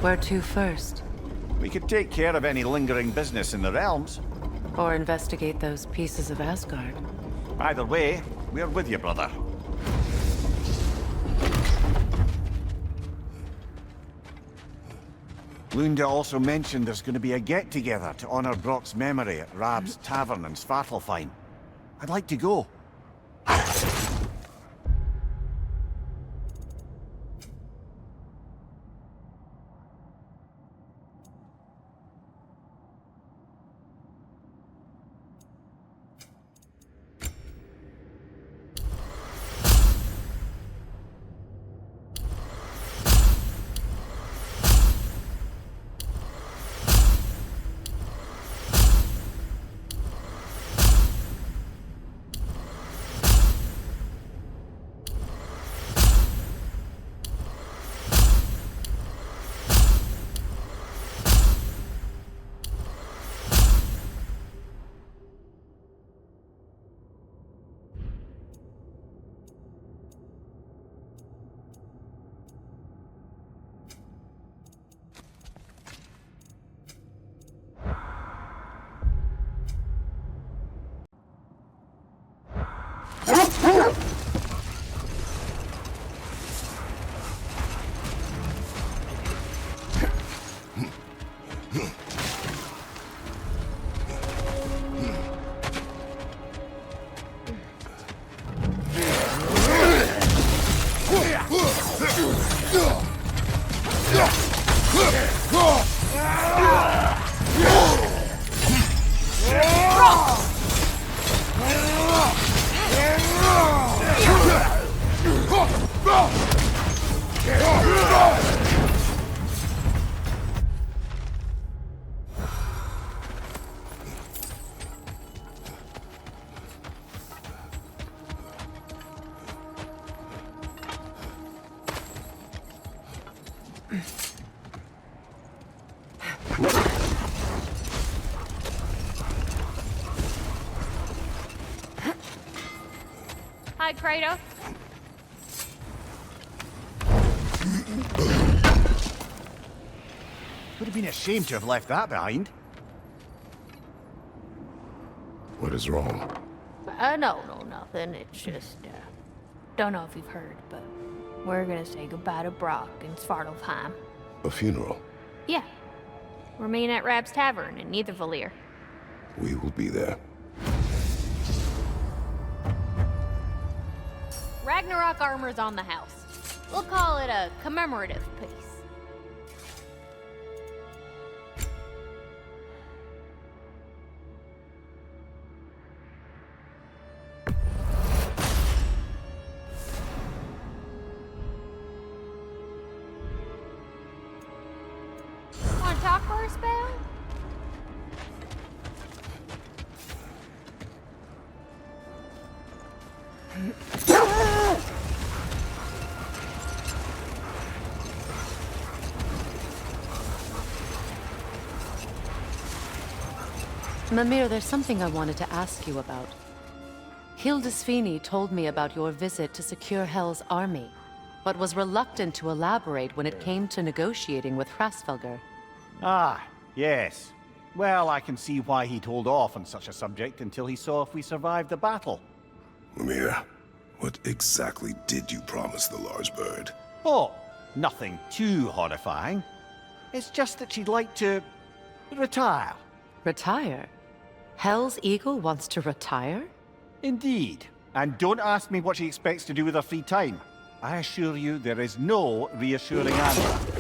Where to first? We could take care of any lingering business in the realms. Or investigate those pieces of Asgard? Either way, we're with you, brother. Lunda also mentioned there's going to be a get-together to honor Brock's memory at Rab's Tavern in Svartalfheim. I'd like to go. Hi, Kratos. Would have been a shame to have left that behind. What is wrong? No, nothing. It's just, don't know if you've heard, but we're gonna say goodbye to Brock in Svartalfheim. A funeral? Yeah. We're meeting at Rab's Tavern in Nidavellir. We will be there. Ragnarok armor's on the house. We'll call it a commemorative piece. Want to talk for a spell? Mimir, there's something I wanted to ask you about. Hildisvini told me about your visit to secure Hel's army, but was reluctant to elaborate when it came to negotiating with Hrasvelgr. Ah, yes. Well, I can see why he'd hold off on such a subject until he saw if we survived the battle. Mimir, what exactly did you promise the large bird? Oh, nothing too horrifying. It's just that she'd like to retire. Retire? Hel's Eagle wants to retire? Indeed. And don't ask me what she expects to do with her free time. I assure you there is no reassuring answer.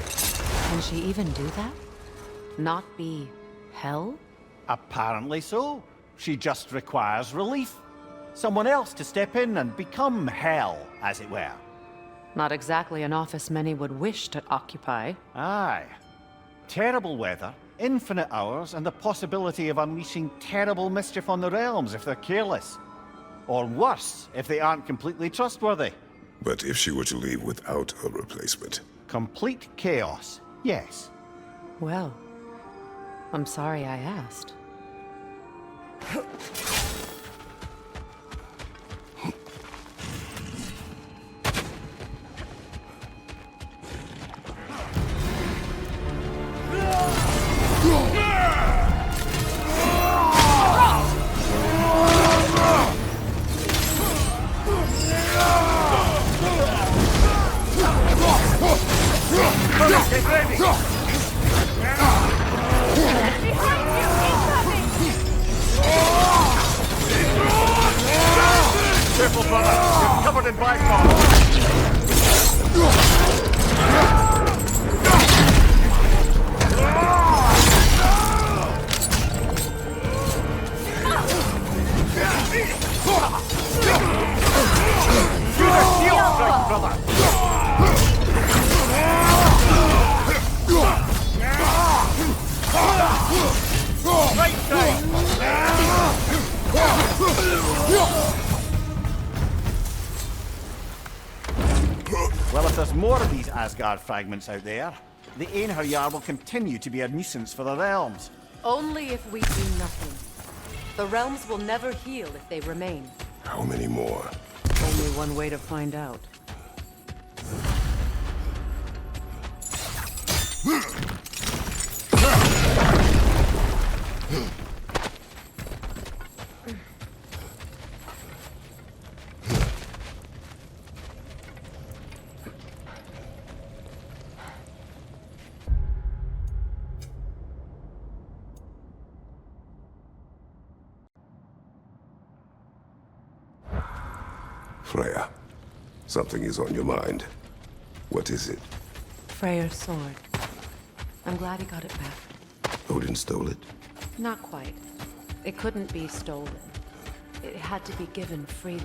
Can she even do that? Not be Hel? Apparently so. She just requires relief. Someone else to step in and become Hel, as it were. Not exactly an office many would wish to occupy. Aye. Terrible weather, infinite hours, and the possibility of unleashing terrible mischief on the realms if they're careless. Or worse, if they aren't completely trustworthy. But if she were to leave without a replacement? Complete chaos, yes. Well, I'm sorry I asked. Get ready! Behind you! Incoming! Careful, brother! You're covered in black moss! Brother! Right side! Well, if there's more of these Asgard fragments out there, the Einherjar will continue to be a nuisance for the realms. Only if we do nothing. The realms will never heal if they remain. How many more? Only one way to find out. Freya, something is on your mind. What is it? Freyr's sword. I'm glad he got it back. Odin stole it? Not quite. It couldn't be stolen. It had to be given freely.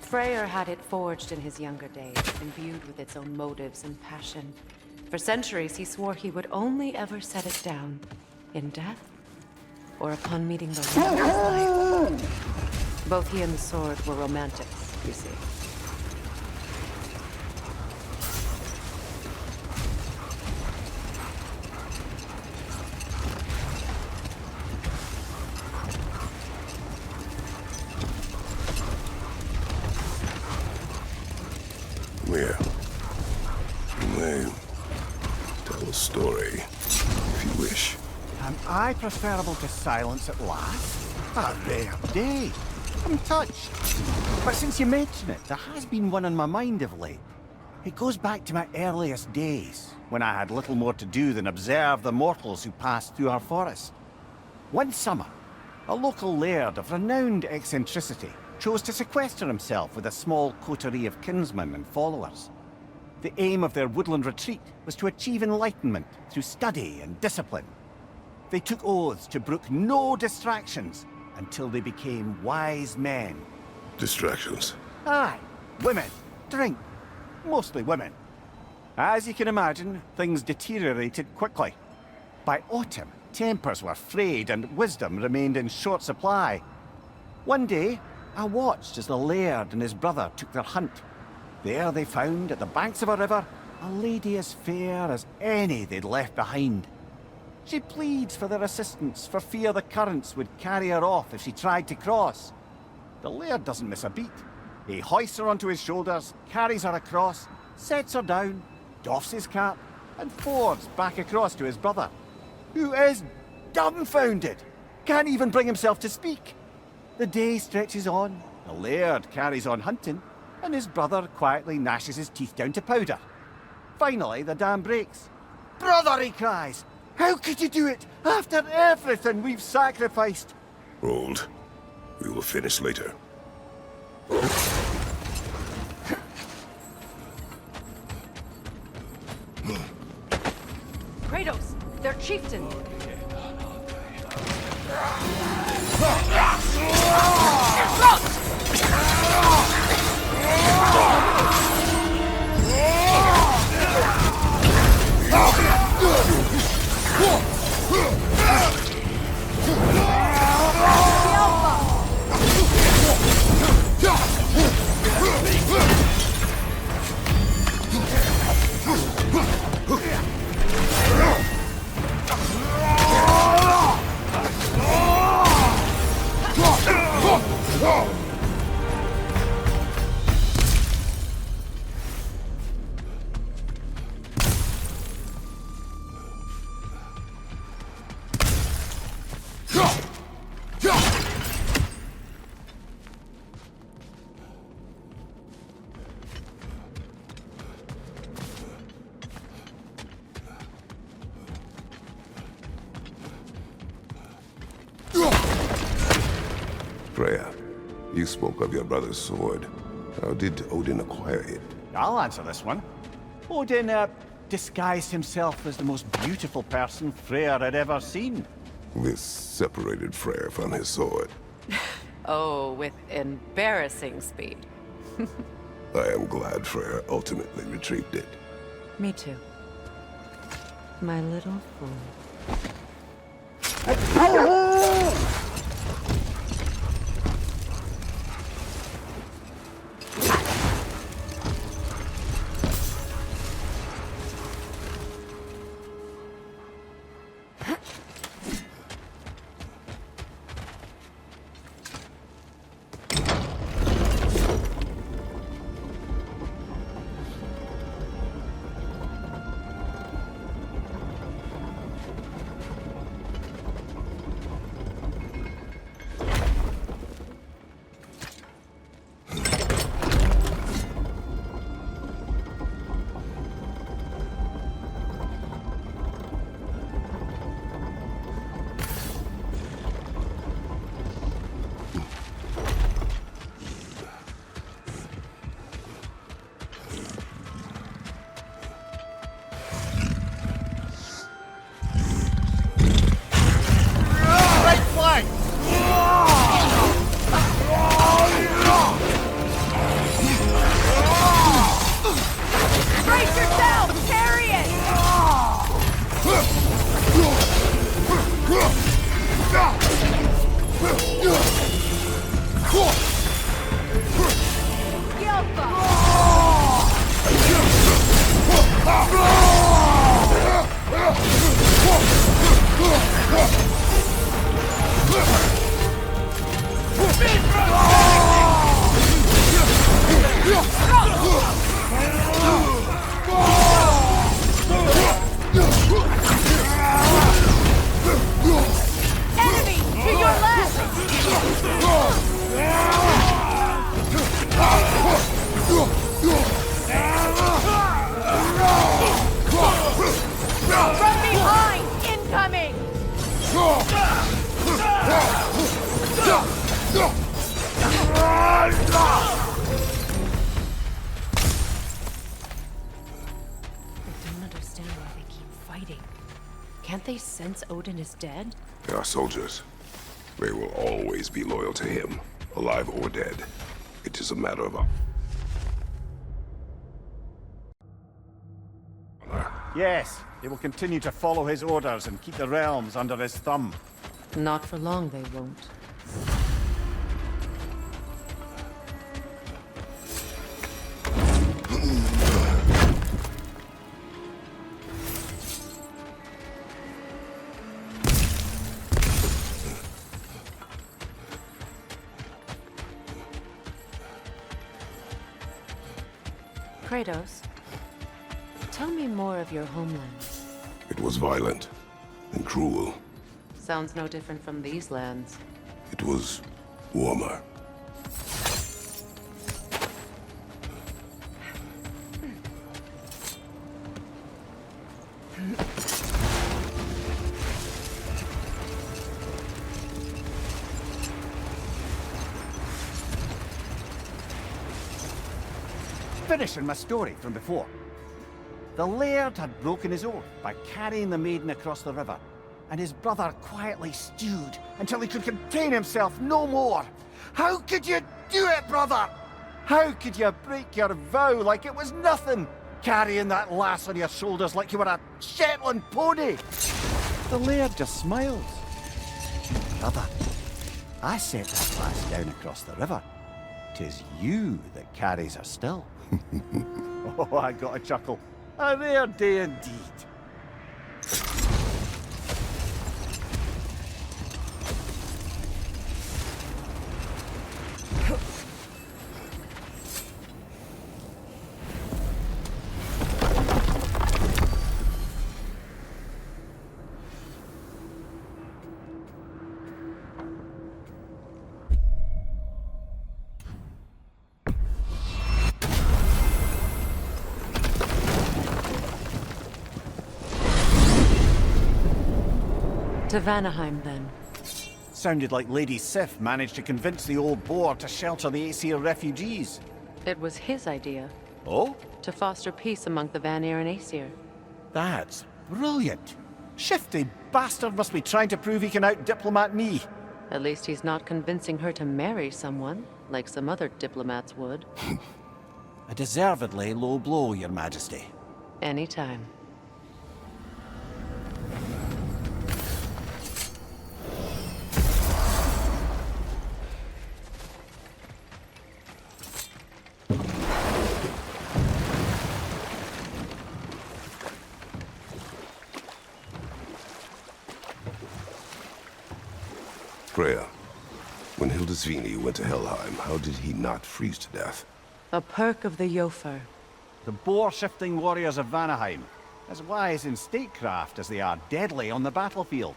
Freyr had it forged in his younger days, imbued with its own motives and passion. For centuries, he swore he would only ever set it down in death or upon meeting the love of his life. Both he and the sword were romantics, you see. Where? You may tell a story, if you wish. Am I preferable to silence at last? A rare day. I'm touched. But since you mention it, there has been one on my mind of late. It goes back to my earliest days, when I had little more to do than observe the mortals who passed through our forest. One summer, a local laird of renowned eccentricity chose to sequester himself with a small coterie of kinsmen and followers. The aim of their woodland retreat was to achieve enlightenment through study and discipline. They took oaths to brook no distractions until they became wise men. Distractions. Aye, women, drink, mostly women. As you can imagine, things deteriorated quickly. By autumn, tempers were frayed and wisdom remained in short supply. One day, I watched as the laird and his brother took their hunt. There they found, at the banks of a river, a lady as fair as any they'd left behind. She pleads for their assistance for fear the currents would carry her off if she tried to cross. The laird doesn't miss a beat. He hoists her onto his shoulders, carries her across, sets her down, doffs his cap, and fords back across to his brother, who is dumbfounded, can't even bring himself to speak. The day stretches on, the laird carries on hunting, and his brother quietly gnashes his teeth down to powder. Finally, the dam breaks. "Brother," he cries, "how could you do it after everything we've sacrificed?" Hold. We will finish later. Kratos! Their chieftain! You spoke of your brother's sword. How did Odin acquire it? I'll answer this one. Odin, disguised himself as the most beautiful person Freyr had ever seen. This separated Freyr from his sword. Oh, with embarrassing speed. I am glad Freyr ultimately retrieved it. Me too. My little fool. Can't they sense Odin is dead? They are soldiers. They will always be loyal to him, alive or dead. It is a matter of honor. Yes, they will continue to follow his orders and keep the realms under his thumb. Not for long, they won't. Kratos, tell me more of your homeland. It was violent and cruel. Sounds no different from these lands. It was warmer. Finishing my story from before. The laird had broken his oath by carrying the maiden across the river, and his brother quietly stewed until he could contain himself no more. How could you do it, brother? How could you break your vow like it was nothing, carrying that lass on your shoulders like you were a Shetland pony? The laird just smiles. Brother, I set that lass down across the river. 'Tis you that carries her still. Oh, I got a chuckle. A rare day indeed. To Vanaheim, then. Sounded like Lady Sif managed to convince the old boar to shelter the Aesir refugees. It was his idea Oh? to foster peace among the Vanir and Aesir. That's brilliant. Shifty bastard must be trying to prove he can out-diplomat me. At least he's not convincing her to marry someone, like some other diplomats would. A deservedly low blow, Your Majesty. Anytime. Freya, when Hildisvini went to Helheim, how did he not freeze to death? A perk of the Jofar. The boar-shifting warriors of Vanaheim, as wise in statecraft as they are deadly on the battlefield.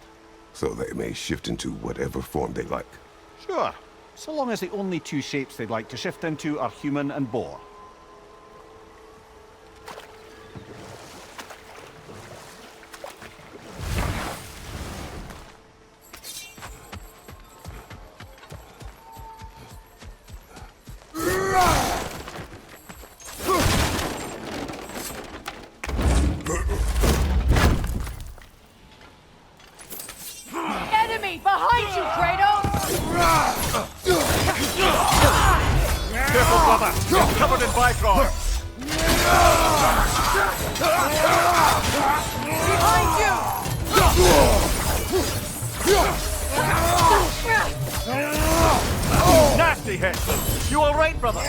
So they may shift into whatever form they like. Sure, so long as the only two shapes they'd like to shift into are human and boar. Enemy behind you, Kratos! Careful, brother! You're covered in Bifrost! Behind you! Nasty hit! You alright, brother?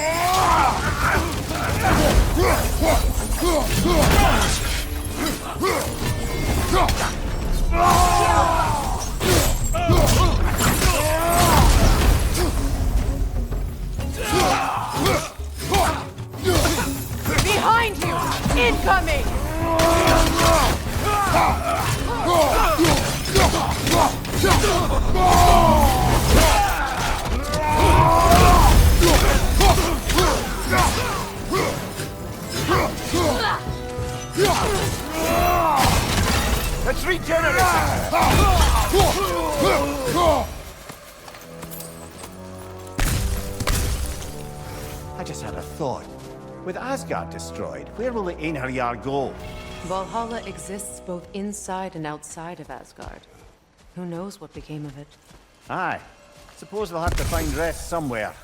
Behind you! Incoming! It's regenerating! I just had a thought. With Asgard destroyed, where will the Einherjar go? Valhalla exists both inside and outside of Asgard. Who knows what became of it? Aye. Suppose they'll have to find rest somewhere.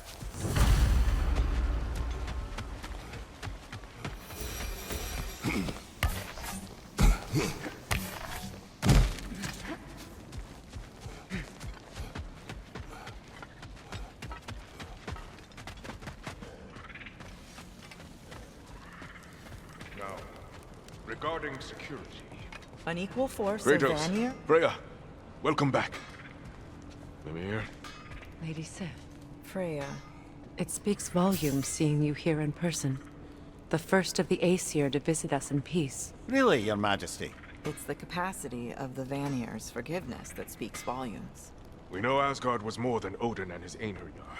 Now, regarding security. An equal force of Kratos, Vanir? Freya, welcome back. Mimir, Lady Sif, Freya. it speaks volumes seeing you here in person. The first of the Aesir to visit us in peace. Really, Your Majesty? It's the capacity of the Vanir's forgiveness that speaks volumes. we know Asgard was more than Odin and his Einherjar.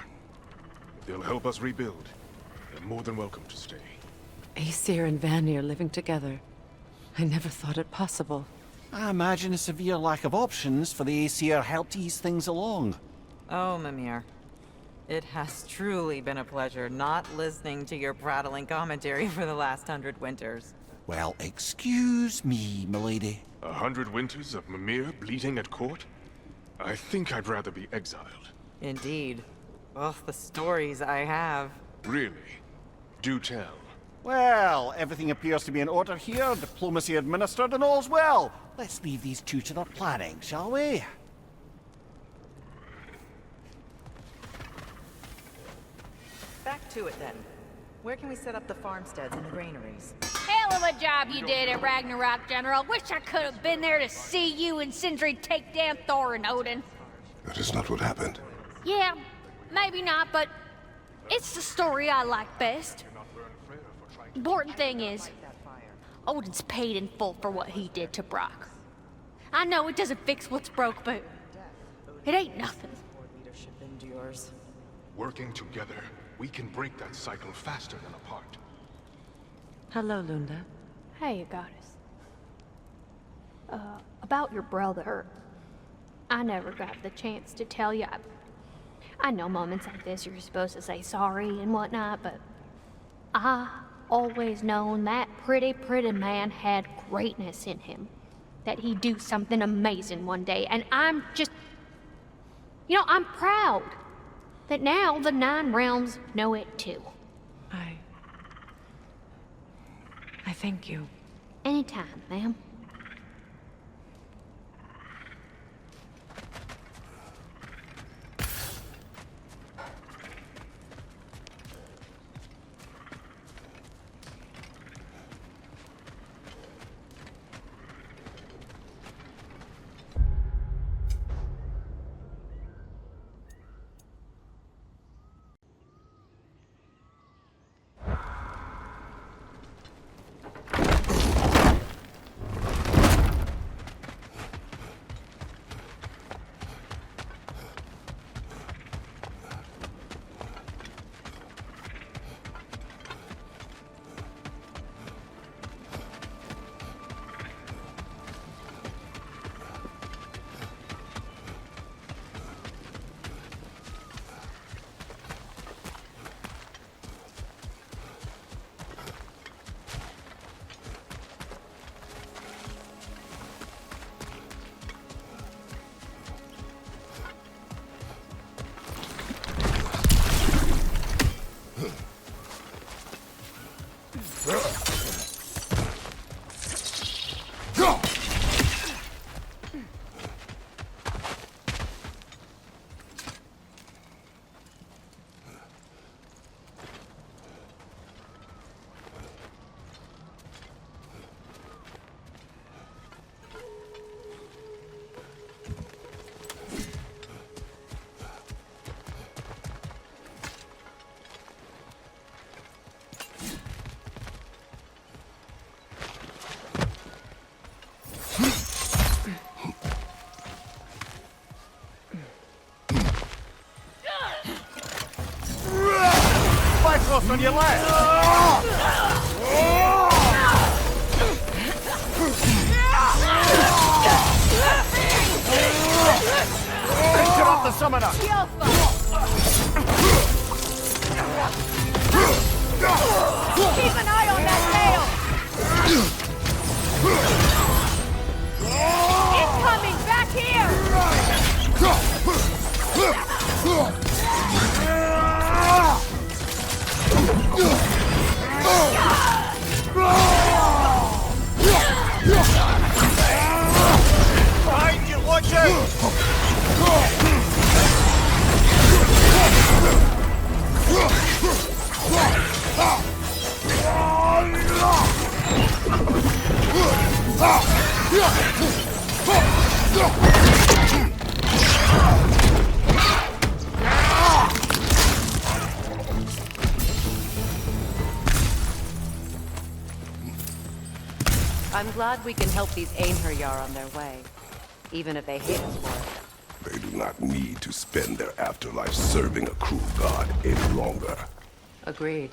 If they'll help us rebuild, they're more than welcome to stay. Aesir and Vanir living together. I never thought it possible. I imagine a severe lack of options for the Aesir helped ease things along. Oh, Mimir. It has truly been a pleasure not listening to your prattling commentary for the last 100 winters. Well, excuse me, milady. 100 winters of Mimir bleeding at court? I think I'd rather be exiled. Indeed. Oh, the stories I have. Really? Do tell. Well, everything appears to be in order here, diplomacy administered, and all's well. Let's leave these two to their planning, shall we? Back to it then. Where can we set up the farmsteads and the granaries? Hell of a job you did at Ragnarok, General. Wish I could have been there to see you and Sindri take down Thor and Odin. That is not what happened. Yeah, maybe not, but it's the story I like best. Important thing is, Odin's paid in full for what he did to Brock. I know it doesn't fix what's broke, but it ain't nothing. Leadership endures. Working together, we can break that cycle faster than apart. Hello, Lunda. Hey, goddess. About your brother. I never got the chance to tell you. I know moments like this you're supposed to say sorry and whatnot, but I always known that pretty man had greatness in him. That he'd do something amazing one day, and I'm just... I'm proud that now the Nine Realms know it too. I thank you. Anytime, ma'am. Close on your left! Interrupt the summoner! Keep an eye on that nail! Incoming! Back here! Behind you, watch out! I'm glad we can help these Einherjar on their way, even if they hate us for it. They do not need to spend their afterlife serving a cruel god any longer. Agreed.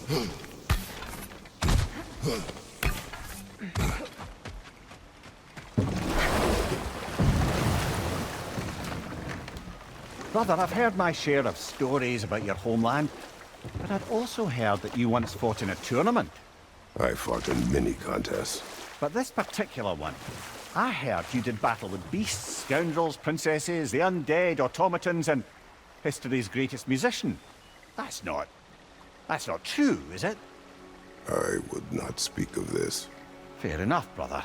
Brother, I've heard my share of stories about your homeland, but I'd also heard that you once fought in a tournament. I fought in many contests. But this particular one, I heard you did battle with beasts, scoundrels, princesses, the undead, automatons, and history's greatest musician. That's not true, is it? I would not speak of this. Fair enough, brother.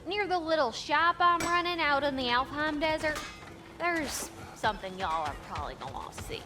Near the little shop I'm running out in the Alfheim Desert, there's something y'all are probably gonna want to see.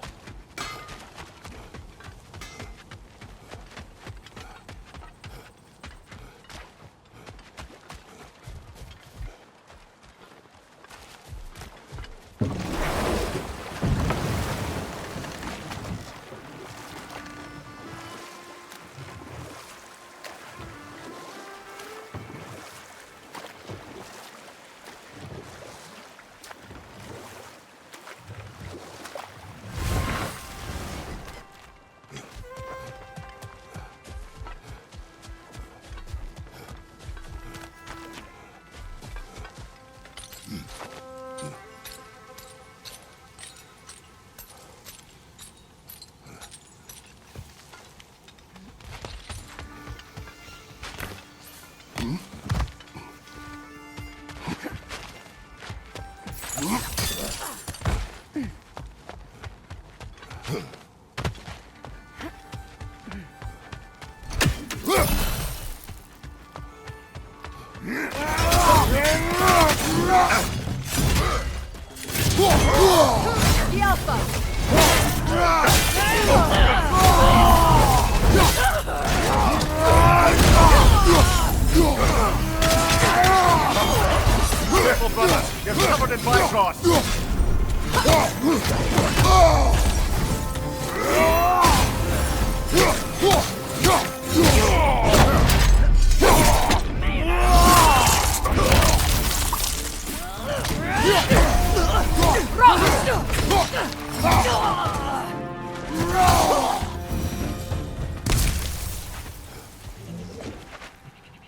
Careful, brother. You're covered in Bifrost.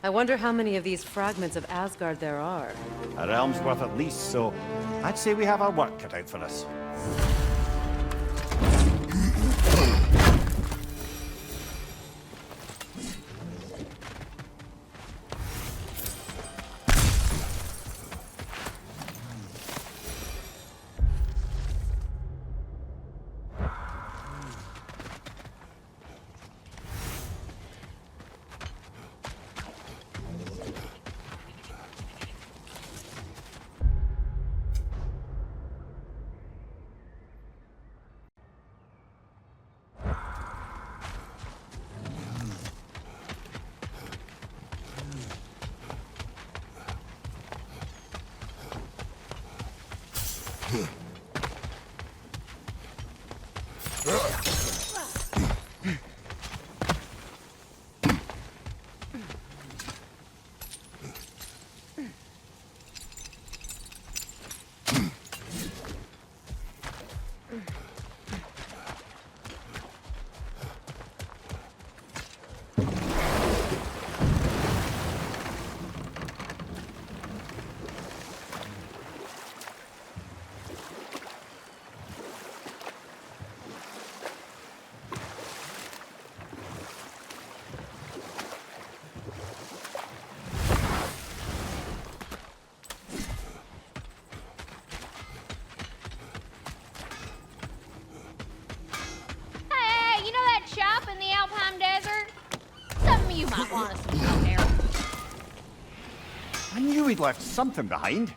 I wonder how many of these fragments of Asgard there are. A realm's worth at least, so I'd say we have our work cut out for us. You might want us to know there. I knew he'd left something behind.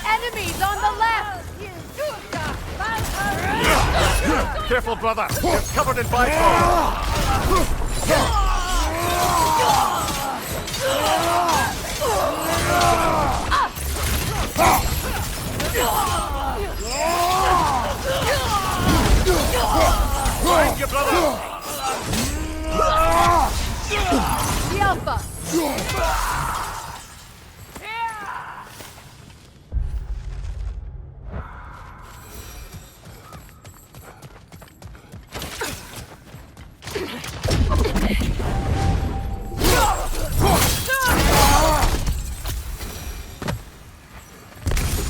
Enemies on the left! Careful, brother! You're covered in bifrost! Find you, brother! The Alpha!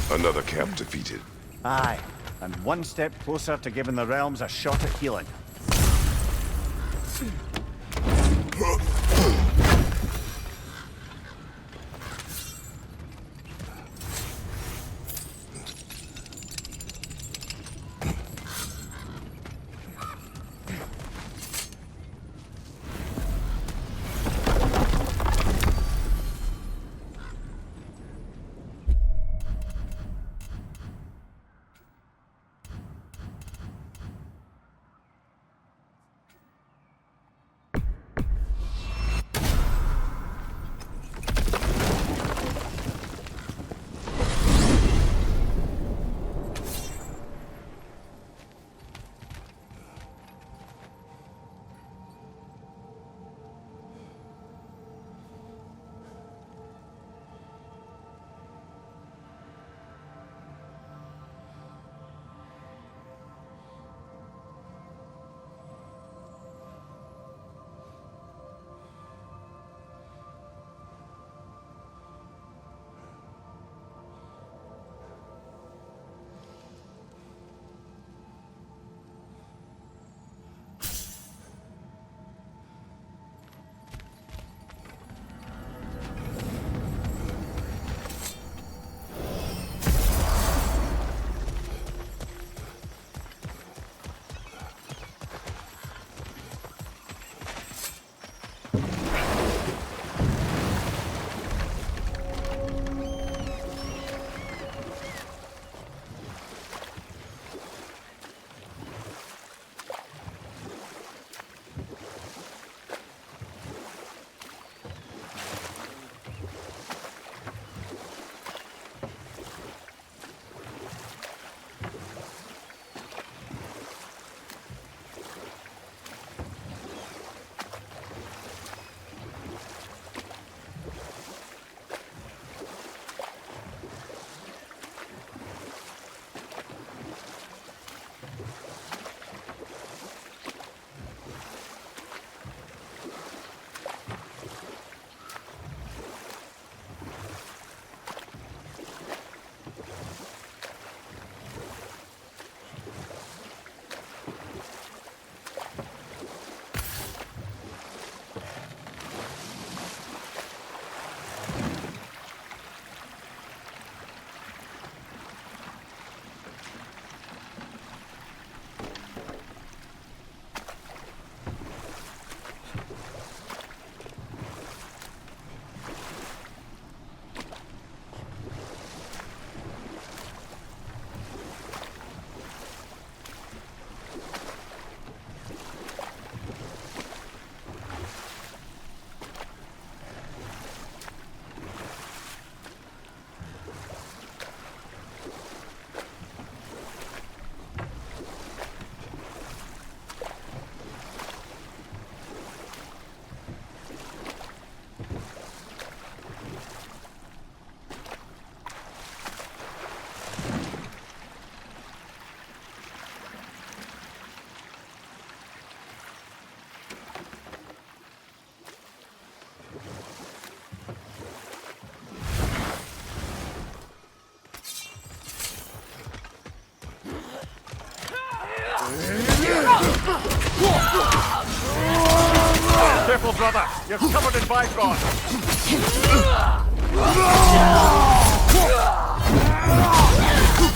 Another camp defeated. Aye, and one step closer to giving the realms a shot at healing. Careful, brother! You're covered in bygone!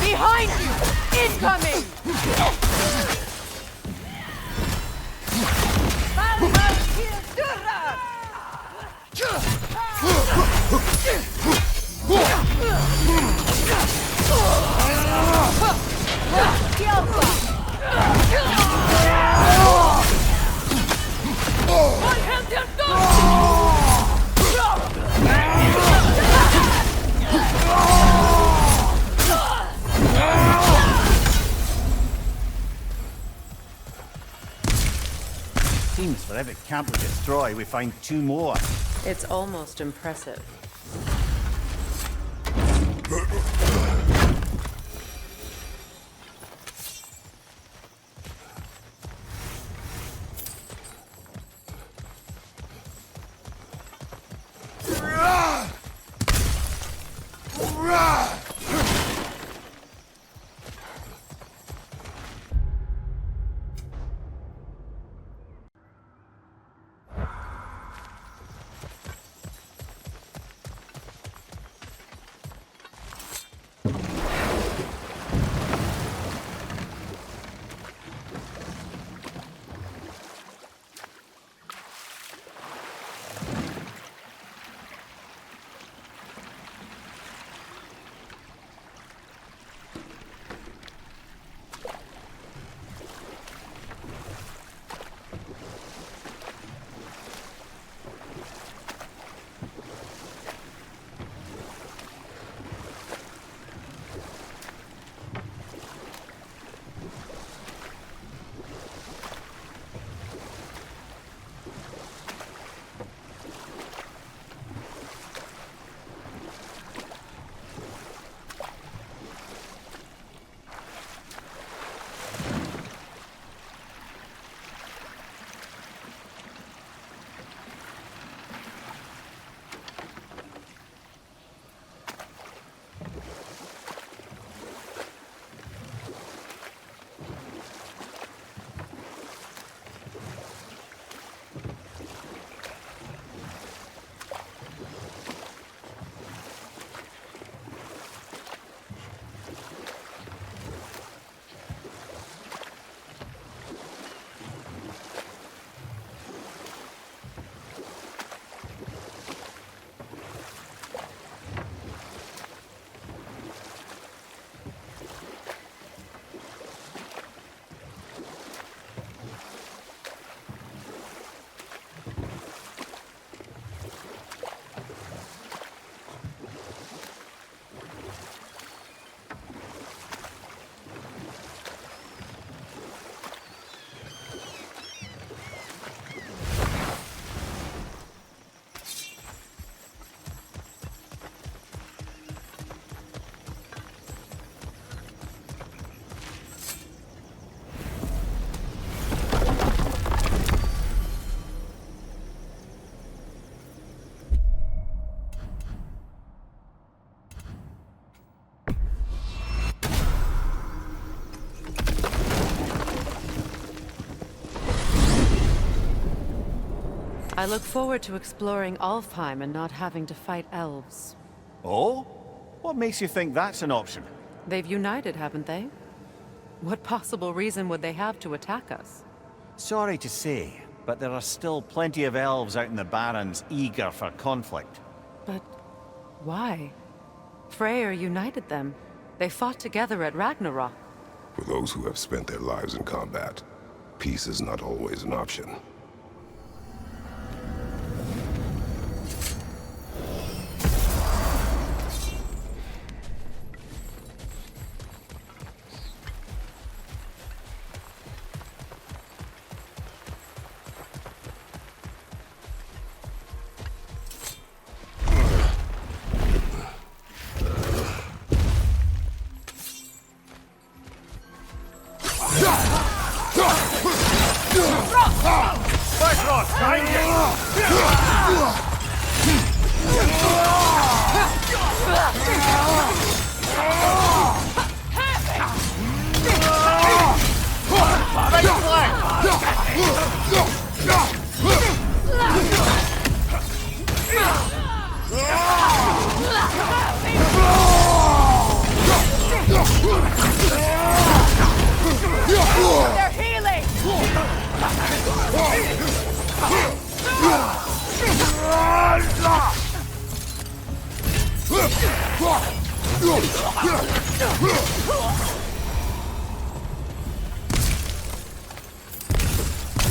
Behind you! Incoming! Seems for every camp we destroy, we find 2 more. It's almost impressive. I look forward to exploring Alfheim and not having to fight elves. Oh? What makes you think that's an option? They've united, haven't they? What possible reason would they have to attack us? Sorry to say, but there are still plenty of elves out in the Barrens eager for conflict. But why? Freyr united them. They fought together at Ragnarok. For those who have spent their lives in combat, peace is not always an option.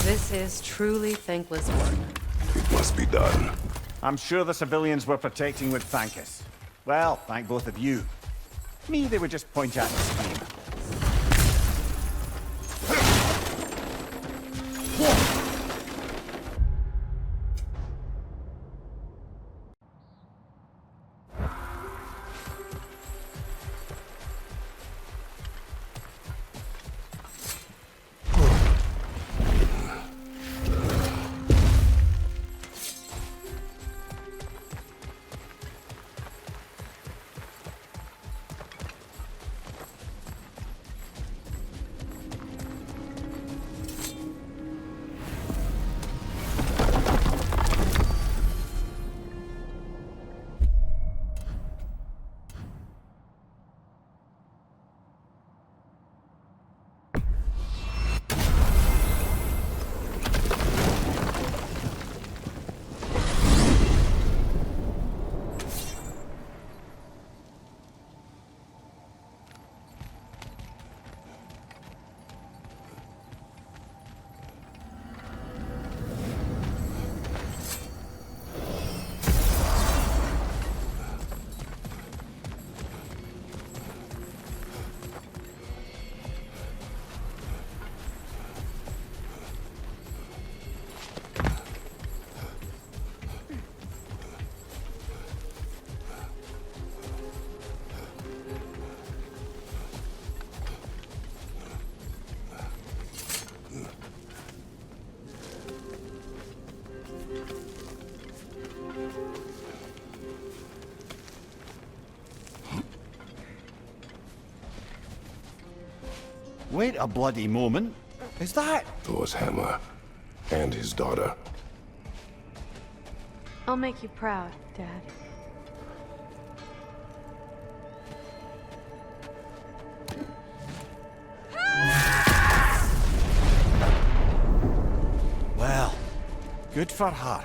This is truly thankless work. It must be done. I'm sure the civilians were protecting would thank us. Well, thank both of you. Me, they would just point at and scream. Wait a bloody moment. Is that? Thor's hammer. And his daughter. I'll make you proud, Dad. Well, good for her.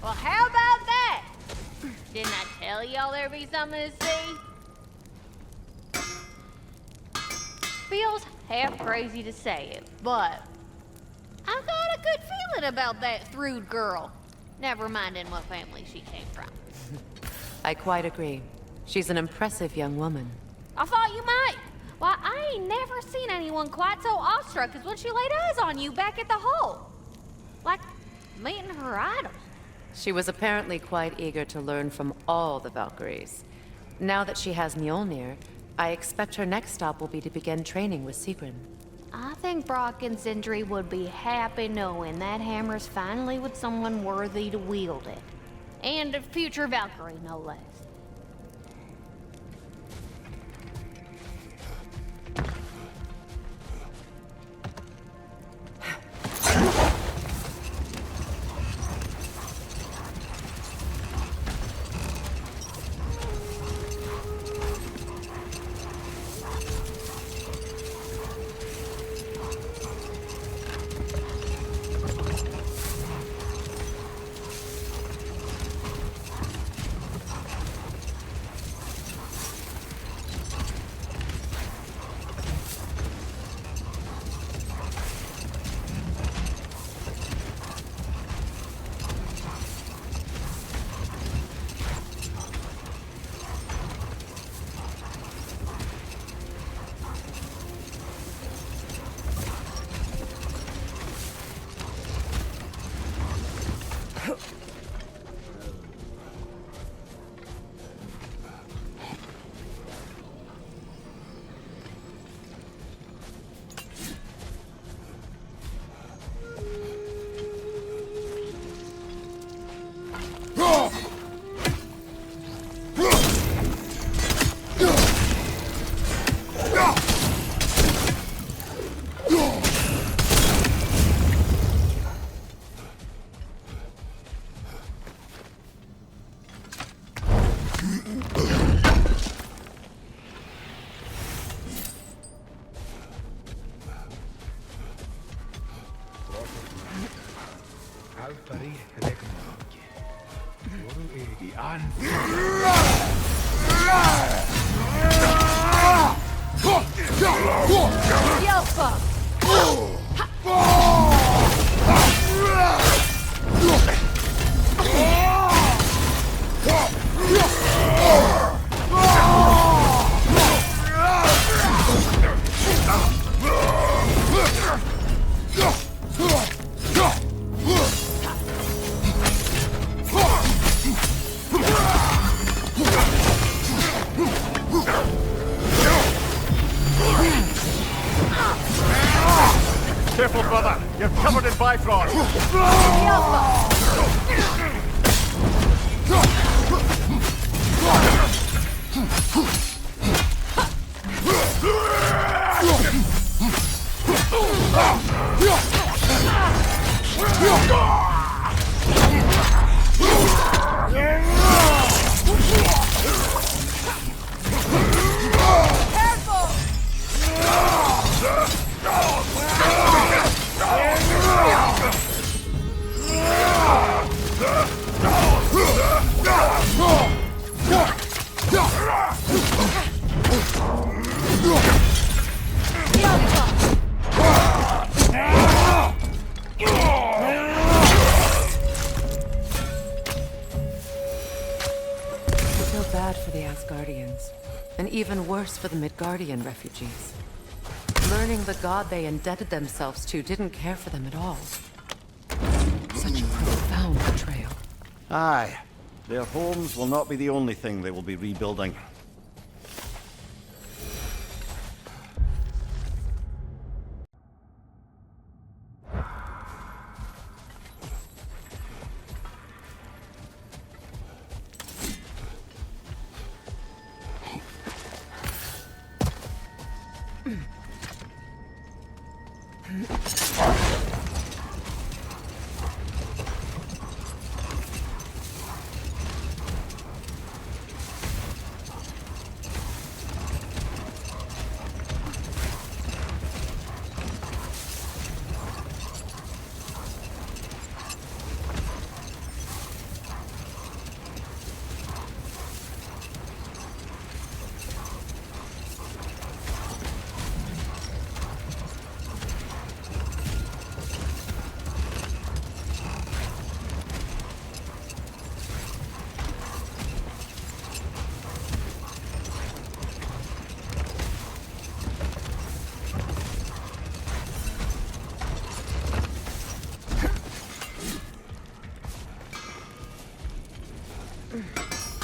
Well, how about that? Didn't I tell y'all there'd be something to see? Feels half crazy to say it, but I got a good feeling about that Thrud girl. Never minding what family she came from. I quite agree. She's an impressive young woman. I thought you might. Why, I ain't never seen anyone quite so awestruck as when she laid eyes on you back at the hole. Like meeting her idol. She was apparently quite eager to learn from all the Valkyries. Now that she has Mjolnir, I expect her next stop will be to begin training with Sigrun. I think Brock and Sindri would be happy knowing that hammer's finally with someone worthy to wield it. And a future Valkyrie, no less. Careful, brother! You're covered in Bifrost! I feel bad for the Asgardians, and even worse for the Midgardian refugees. Learning the god they indebted themselves to didn't care for them at all. Such a profound betrayal. Aye. Their homes will not be the only thing they will be rebuilding.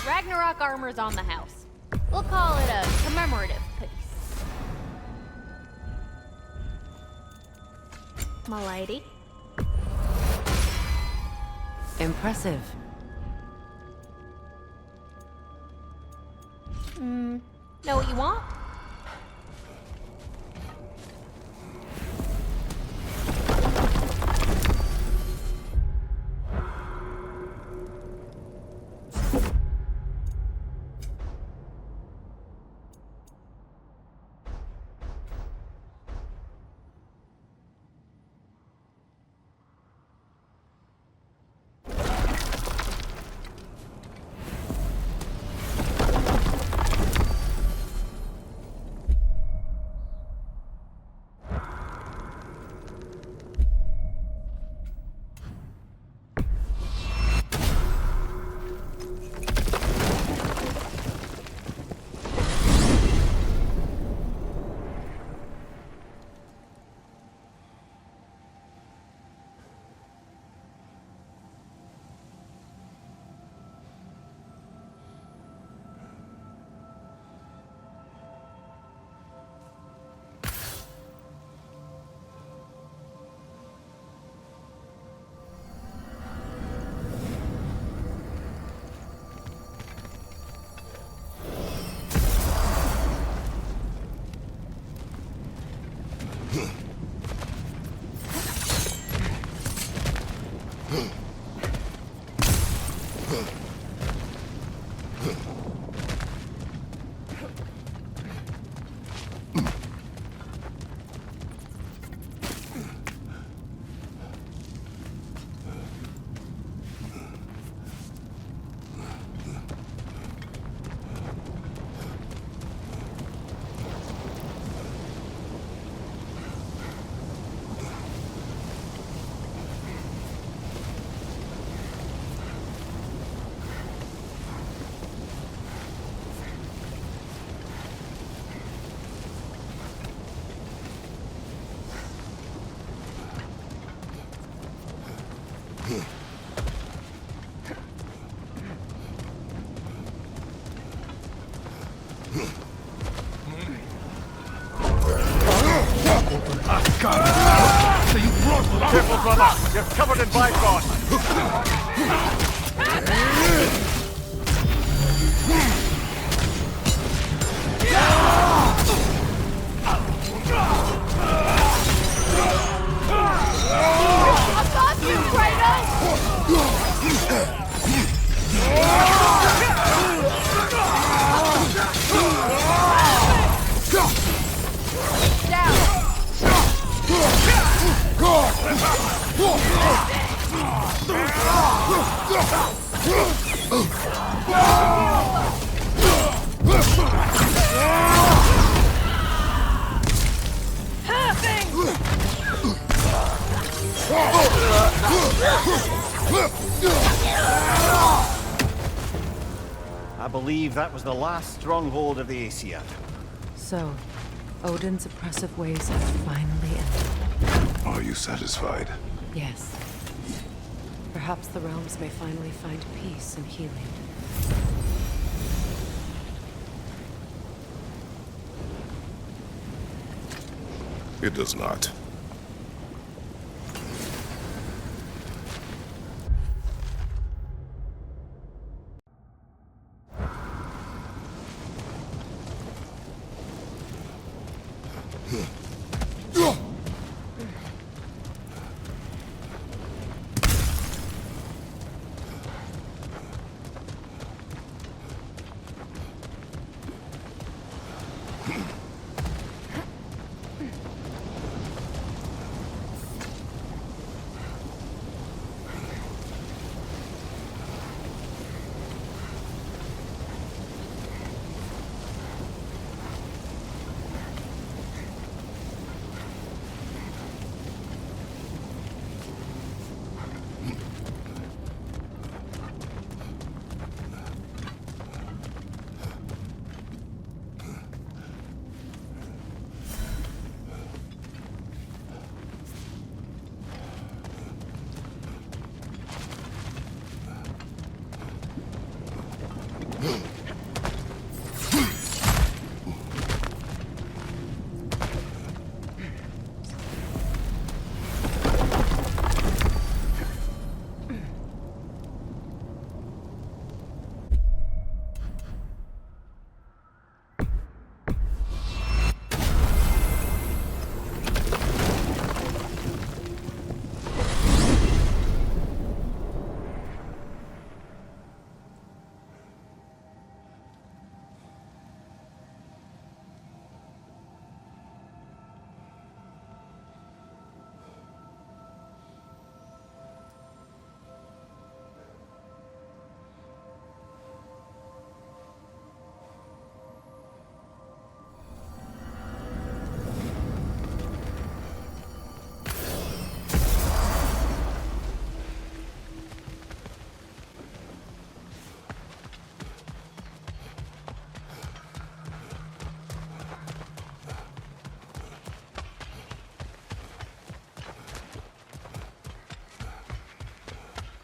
Ragnarok armor's on the house. We'll call it a commemorative piece. My lady. Impressive. Know what you want? Asgard! So you brought them up! Careful, brother! You're covered in bifrost! I got you, Kratos! Down! I believe that was the last stronghold of the Aesir. So, Odin's oppressive ways have finally ended. Are you satisfied? Yes. Perhaps the realms may finally find peace and healing. It does not.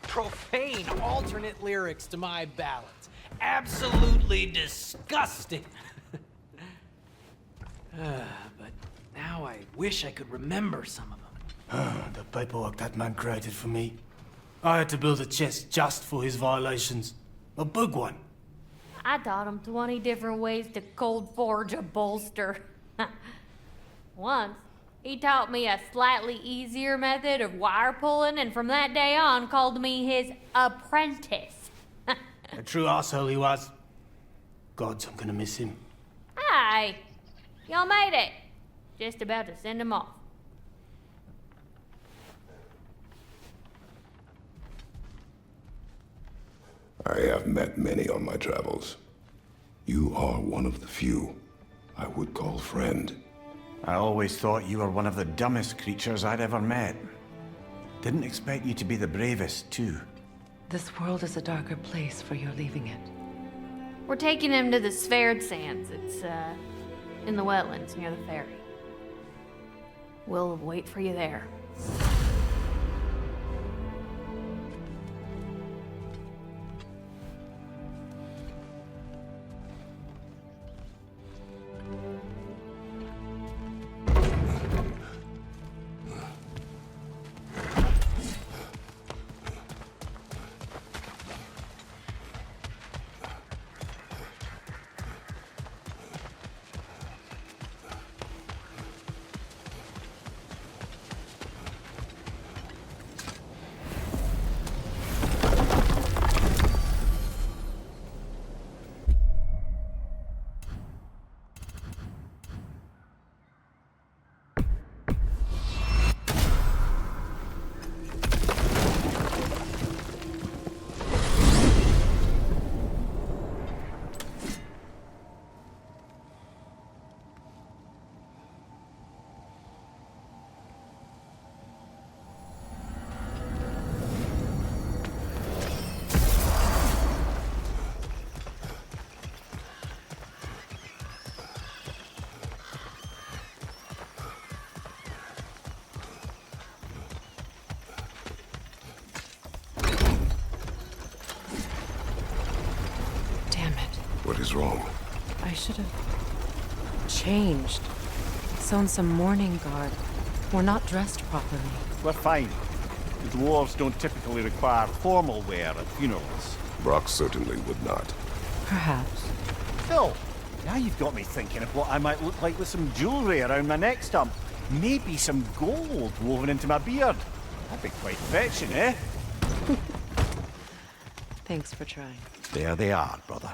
Profane alternate lyrics to my ballads. Absolutely disgusting. But now I wish I could remember some of them. The paperwork that man created for me. I had to build a chest just for his violations. A big one. I taught him 20 different ways to cold forge a bolster. Once, he taught me a slightly easier method of wire pulling, and from that day on called me his apprentice. A true asshole he was. Gods, I'm gonna miss him. Hi! Y'all made it. Just about to send him off. I have met many on my travels. You are one of the few I would call friend. I always thought you were one of the dumbest creatures I'd ever met. Didn't expect you to be the bravest, too. This world is a darker place for your leaving it. We're taking him to the Sphaired Sands. It's, in the wetlands near the ferry. We'll wait for you there. wrong? I should have changed. Sewn some mourning garb. We're not dressed properly. We're fine. The dwarves don't typically require formal wear at funerals. Brock certainly would not. Perhaps. Still, now you've got me thinking of what I might look like with some jewellery around my neck stump. Maybe some gold woven into my beard. That'd be quite fetching, eh? Thanks for trying. There they are, brother.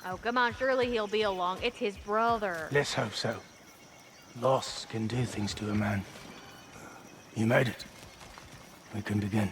Oh, come on, surely he'll be along. It's his brother. Let's hope so. Loss can do things to a man. You made it. We can begin.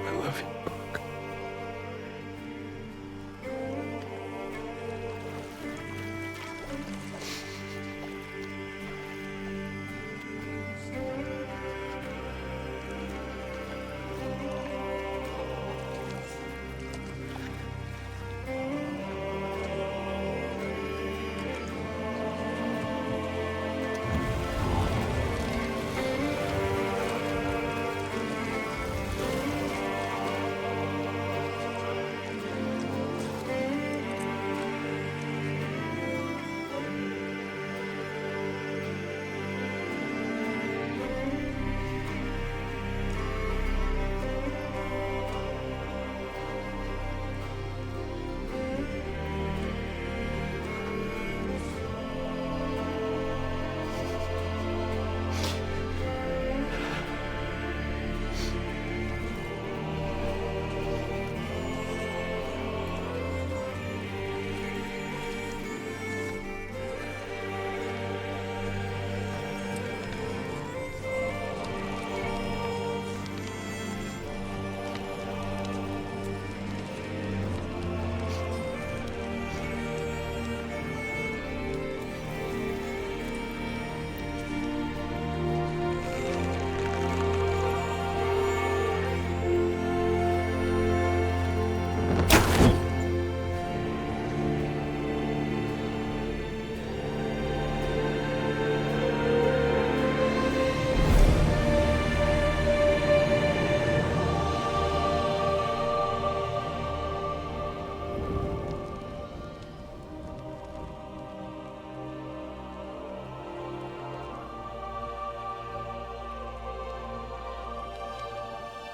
I love you.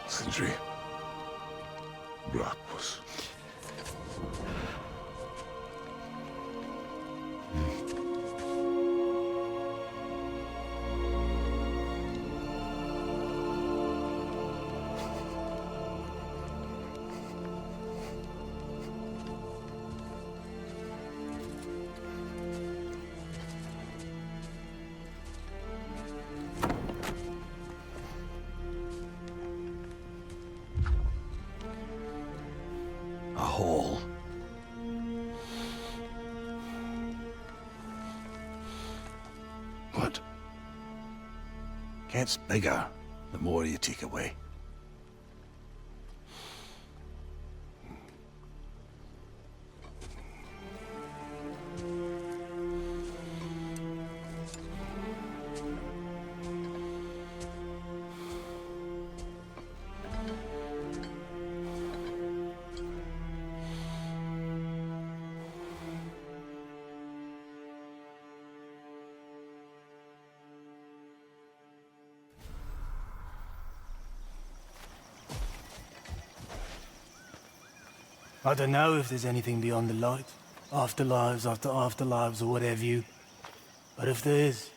Sindri. Brock was... A hole. What? Gets bigger. the more you take away. I don't know if there's anything beyond the light. Afterlives after afterlives or whatever you. But if there is,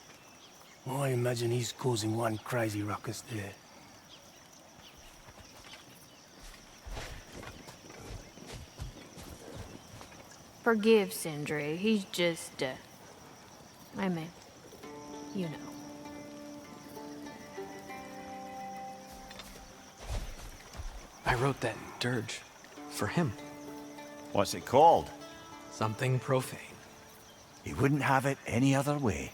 I imagine he's causing one crazy ruckus there. Forgive Sindri. He's just, I mean, you know. I wrote that dirge for him. What's it called? Something profane. He wouldn't have it any other way.